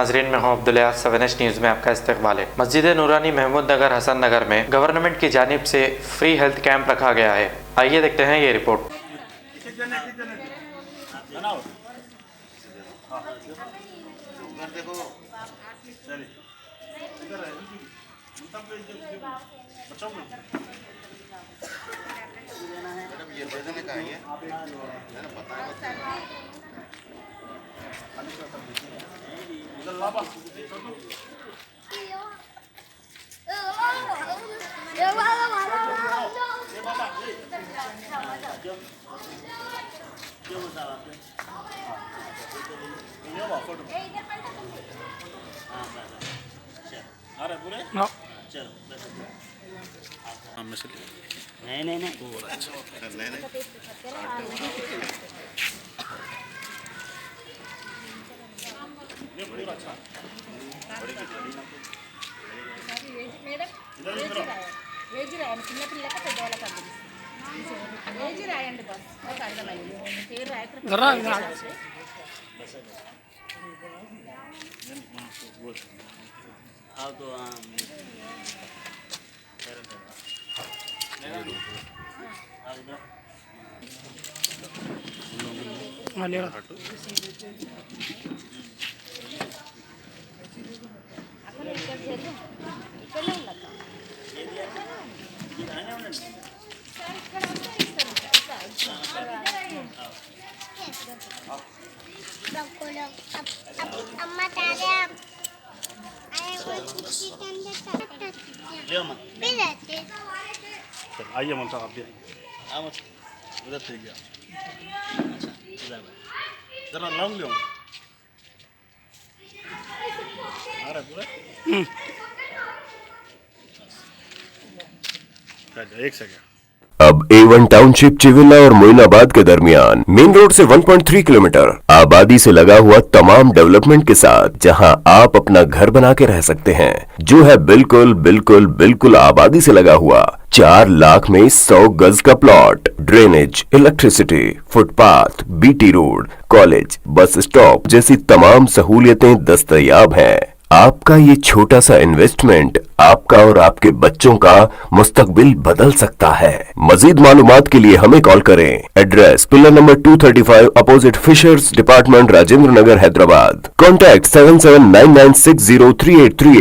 नाजरीन में हूँ अब्दुल्ला। 7H न्यूज़ में आपका इस्तकबाल है। मस्जिद नूरानी महमूद नगर हसन नगर में गवर्नमेंट की जानिब से फ्री हेल्थ कैंप रखा गया है। आइए देखते हैं ये रिपोर्ट। नहीं ఏజ్ రాయండి, చిన్నపిల్లలకి పెద్దవాళ్ళకి అందరికీ ఏజ్ రాయండి. బస్ నాకు అర్థమైంది. పేరు రాయకుండా ఇక్కడనే ఉండక आइए ममता आप भी उधर से गया जरा लाऊं ले आ रहा पूरा एक सेकंड। अब A1 टाउनशिप चिविला और मोइनाबाद के दरमियान मेन रोड से 1.3 किलोमीटर आबादी से लगा हुआ तमाम डेवलपमेंट के साथ जहां आप अपना घर बना के रह सकते हैं, जो है बिल्कुल बिल्कुल बिल्कुल आबादी से लगा हुआ। 4 लाख में 100 गज का plot, drainage, electricity, footpath, BT road, college, bus stop जैसी तमाम सहूलियतें दस्तयाब हैं। आपका ये छोटा सा इन्वेस्टमेंट आपका और आपके बच्चों का मुस्तकबिल बदल सकता है। मजीद मालूमात के लिए हमें कॉल करें। Address pillar number 235 opposite fishers department, Rajendra Nagar, Hyderabad. Contact 7799603838